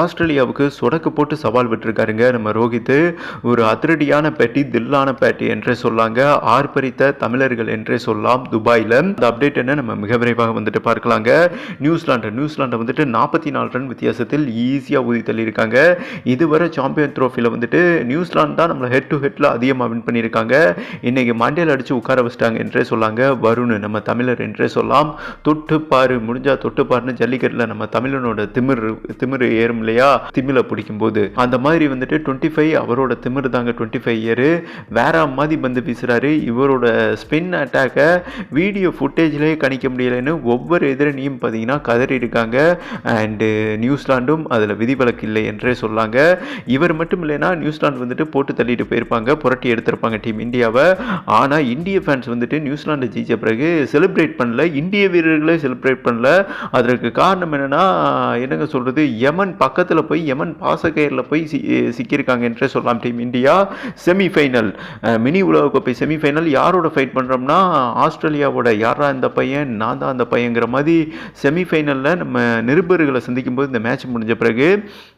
ஆஸ்திரேலியாவுக்கு சொடக்கு போட்டு சவால் விட்டுருக்காருங்க நம்ம ரோஹித். ஒரு அதிரடியான பேட்டி, தில்லான பேட்டி என்றே சொல்லாங்க. ஆர்ப்பரித்த தமிழர்கள் என்றே சொல்லலாம் துபாயில். இந்த அப்டேட் என்ன நம்ம மிக விரைவாக வந்துட்டு பார்க்கலாங்க. நியூசிலாண்டை வந்துட்டு 44 ரன் வித்தியாசத்தில் ஈஸியாக ஊதி தள்ளியிருக்காங்க. இதுவரை சாம்பியன் ட்ரோஃபியில் வந்துட்டு நியூசிலாந்து தான் நம்மளை ஹெட் டு ஹெட்டில் அதிகமாக வின் பண்ணியிருக்காங்க. இன்னைக்கு மண்டையில் அடித்து உட்கார வச்சிட்டாங்க என்றே சொல்லாங்க. வருண் நம்ம தமிழர் என்றே சொல்லலாம். தொட்டுப்பாரு முடிஞ்சா தொட்டுப்பாருன்னு ஜல்லிக்கட்டில் நம்ம தமிழனோட திமிர் ஏறும் இல்லையா, திமில பிடிக்கும் போது அந்த மாதிரி வந்துட்டு 25 அவரோட திமிரு தாங்க. 25 இயர் வேற மாதிரி பந்து வீசுறாரு. இவரோட ஸ்பின் அட்டாக்க வீடியோ ஃபுட்டேஜ்லேயே கணிக்க முடியலன்னு ஒவ்வொரு எதிரணியும் பார்த்தீங்கன்னா கதறி இருக்காங்க. அண்டு நியூசிலாண்டும் அதில் விதிவிலக்கு இல்லை என்றே சொல்லாங்க. இவர் மட்டும் இல்லைன்னா நியூசிலாந்து வந்துட்டு போட்டு தள்ளிட்டு போயிருப்பாங்க, புரட்டி எடுத்திருப்பாங்க டீம் இந்தியாவை. ஆனால் இந்திய ஃபேன்ஸ் வந்துட்டு நியூசிலாந்து ஜெயிச்ச பிறகு செலிப்ரேட் பண்ணல, இந்திய வீரர்களே செலிப்ரேட் பண்ணல. அதற்கு காரணம் என்னன்னா, என்னங்க சொல்றது, யமன் பக்கத்தில் போய் யமன் பாசக்கயிறில் போய் சிக்கியிருக்காங்க என்றே சொல்லலாம் டீம் இந்தியா. செமிஃபைனல், மினி உலகக்கோப்பை செமிஃபைனல் யாரோட ஃபைட் பண்ணுறோம்னா ஆஸ்திரேலியாவோட. யாரா இந்த பையன், நான் தான் அந்த பையங்கிற மாதிரி செமிஃபைனலில் நம்ம நிருபர்களை சந்திக்கும் போது இந்த மேட்ச் முடிஞ்ச பிறகு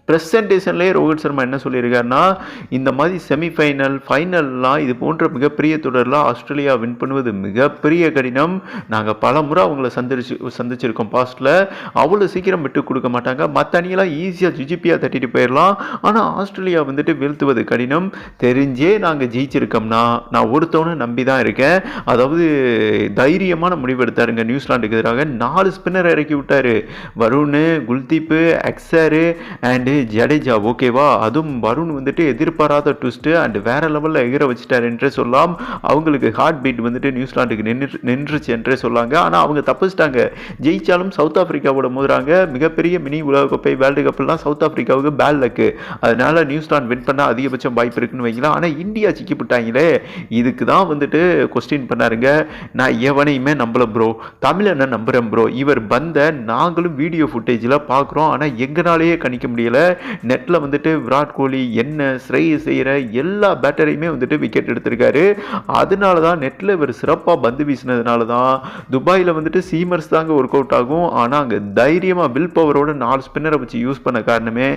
ப்ரெசன்டேஷன்லேயே ரோஹித் சர்மா என்ன சொல்லியிருக்காருன்னா, இந்த மாதிரி செமிஃபைனல் ஃபைனல்லாம் இது போன்ற மிகப்பெரிய தொடரில் ஆஸ்திரேலியா வின் பண்ணுவது மிகப்பெரிய கடினம். நாங்கள் பல முறை அவங்கள சந்திச்சிருக்கோம் பாஸ்டில். அவ்வளோ சீக்கிரம் விட்டு கொடுக்க மாட்டாங்க. மற்ற அணியெல்லாம் ஈஸியாக ஜிஜிபியாக தட்டிட்டு போயிடலாம். ஆனால் ஆஸ்திரேலியா வந்துட்டு வீழ்த்துவது கடினம். தெரிஞ்சே நாங்கள் ஜெயிச்சிருக்கோம்னா நான் ஒருத்தவனை நம்பி தான் இருக்கேன். அதாவது தைரியமான முடிவு எடுத்தாருங்க. நியூசிலாண்டுக்கு எதிராக 4 ஸ்பின்னர் இறக்கி விட்டார். வருண், குல்தீப், அக்சர் அண்டு ஜடேஜா. ஓகேவா, அதுவும் வருண் வந்துட்டு எதிர்பாராத ட்விஸ்ட் அண்ட் வேற லெவலில் எகிர வச்சுட்டார் என்றே சொல்லலாம். அவங்களுக்கு ஹார்ட் பீட் வந்துட்டு நியூசிலாண்டுக்கு நின்றுச்சு என்றே சொல்லாங்க. ஆனால் அவங்க தப்பிச்சிட்டாங்க. ஜெயிச்சாலும் சவுத் ஆப்பிரிக்காவோட மோதுறாங்க. மிகப்பெரிய மினி உலகக்கோப்பை வேர்ல்டு கப்லாம் சவுத் ஆப்பிரிக்காவுக்கு பேட் லக்கு. அதனால நியூசிலாந்து வின் பண்ண அதிகபட்சம் வாய்ப்பு இருக்குன்னு வைக்கலாம். ஆனால் இந்தியா சிக்கிவிட்டாங்களே, இதுக்கு தான் வந்துட்டு கொஸ்டின் பண்ணாருங்க. நான் எவனையுமே நம்பல ப்ரோ, தமிழனை நம்புறேன் ப்ரோ. இவர் வந்த நாங்களும் வீடியோ ஃபுட்டேஜில் பார்க்குறோம். ஆனால் எங்களாலேயே கணிக்க முடியல. நெட்டில் வந்துட்டு விராட் கோலி என்ன ஸ்ரேயஸ் செய்கிற எல்லா பேட்டரையுமே வந்துட்டு விக்கெட் எடுத்திருக்காரு. அதனால தான் நெட்டில் இவர் சிறப்பாக பந்து வீசினதுனால தான் துபாயில் வந்துட்டு சீமர்ஸ் தாங்க ஒர்க் அவுட் ஆகும். ஆனால் அங்கே தைரியமாக வில் பவரோட 4 ஸ்பின்னரை வச்சு யூஸ் பண்ண காரணமே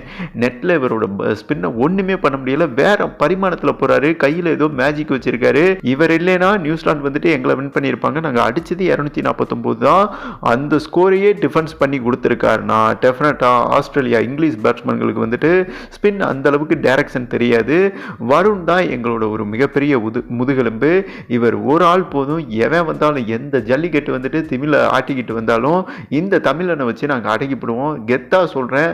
நெட்டில் இவரோட ஸ்பின்னை ஒன்றுமே பண்ண முடியல. வேற பரிமாணத்தில் போகிறாரு. கையில் ஏதோ மேஜிக் வச்சிருக்காரு. இவர் இல்லைன்னா நியூசிலாந்து வந்துட்டு எங்களை வின் பண்ணியிருப்பாங்க. நாங்கள் அடித்தது 249 தான். அந்த ஸ்கோரையே டிஃபென்ஸ் பண்ணி கொடுத்துருக்காருனா டெஃபினட்டாக ஆஸ்திரேலியா இங்கிலீஷ் பேட்ஸ்மேன்களுக்கு வந்துட்டு ஸ்பின் அந்த அளவுக்கு டைரக்ஷன் தெரியாது. வருண் தான் எங்களோட ஒரு மிகப்பெரிய முதுகெலும்பு. இவர் ஒரு ஆள் போதும். எவன் வந்தாலும், எந்த ஜல்லிக்கட்டு வந்துட்டு திமிழ ஆட்டிக்கிட்டு வந்தாலும் இந்த தமிழனை வச்சு நாங்கள் அடக்கிப்படுவோம். கெத்தாக சொல்கிறேன்.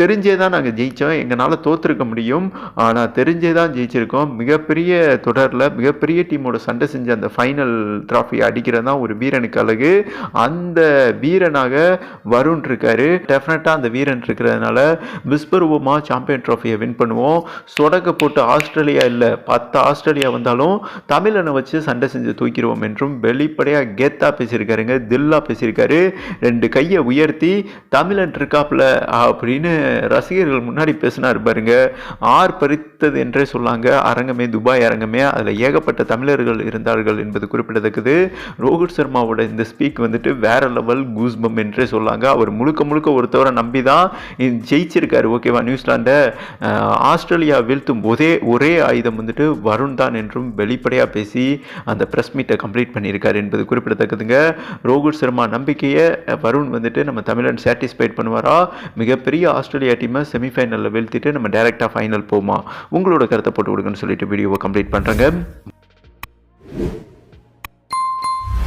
தெரிஞ்சே தான் நாங்கள் ஜெயித்தோம். எங்களால் தோற்றுருக்க முடியும், ஆனால் தெரிஞ்சே தான் ஜெயிச்சிருக்கோம். மிகப்பெரிய தொடரில் மிகப்பெரிய டீமோட சண்டை செஞ்ச அந்த ஃபைனல் ட்ராஃபி அடிக்கிறது தான் ஒரு வீரனுக்கு அழகு. அந்த வீரனாக வருண் இருக்காரு. டெஃபினட்டாக அந்த வீரன் இருக்கிறதுனால விஸ்வரூபமாக சாம்பியன் ட்ராஃபியை வின் பண்ணுவோம். சொடக்க போட்டு ஆஸ்திரேலியா இல்லை 10 ஆஸ்திரேலியா வந்தாலும் தமிழனை வச்சு சண்டை செஞ்சு தூக்கிடுவோம் என்றும் வெளிப்படையாக கெத்தாக பேசியிருக்காருங்க. தில்லா பேசியிருக்காரு. 2 கையை உயர்த்தி தமிழன் இருக்காப்புல அப்படின்னு ரசிகர்கள் முன்னாடி பேசினார் பாருங்க. ஆர்ப்பரித்தது என்றே சொல்லாங்க. அரங்கமே துபாய் அரங்கமே. அதில் ஏகப்பட்ட தமிழர்கள் இருந்தார்கள் என்பது குறிப்பிடத்தக்கது. ரோஹித் சர்மாவோட இந்த ஸ்பீக் வந்துட்டு வேற லெவல் கூஸ்பம் என்றே சொல்லாங்க. அவர் முழுக்க ஒருத்தவரை நம்பி தான் ஜெயிச்சிருக்காரு. ஓகேவா, நியூசிலாண்டை ஆஸ்திரேலியா வீழ்த்தும் ஒரே ஆயுதம் வந்துட்டு வருண் தான் என்றும் வெளிப்படையாக பேசி அந்த ப்ரெஸ் மீட்டை கம்ப்ளீட் பண்ணியிருக்காரு என்பது குறிப்பிடத்தக்கதுங்க. ரோஹித் சர்மா நம்பிக்கையை வருண் வந்துட்டு நம்ம தமிழன் சாட்டிஸ்ஃபைட் பண்ணுவாரா? மிகப்பெரிய ஆஸ்திரேலியா டீமை செமிஃபைனலில் வீழ்த்திட்டு நம்ம டைரெக்டாக ஃபைனல் போமா? உங்களோட கருத்தை போட்டு கொடுங்கன்னு சொல்லிட்டு வீடியோவை கம்ப்ளீட் பண்ணுறேங்க.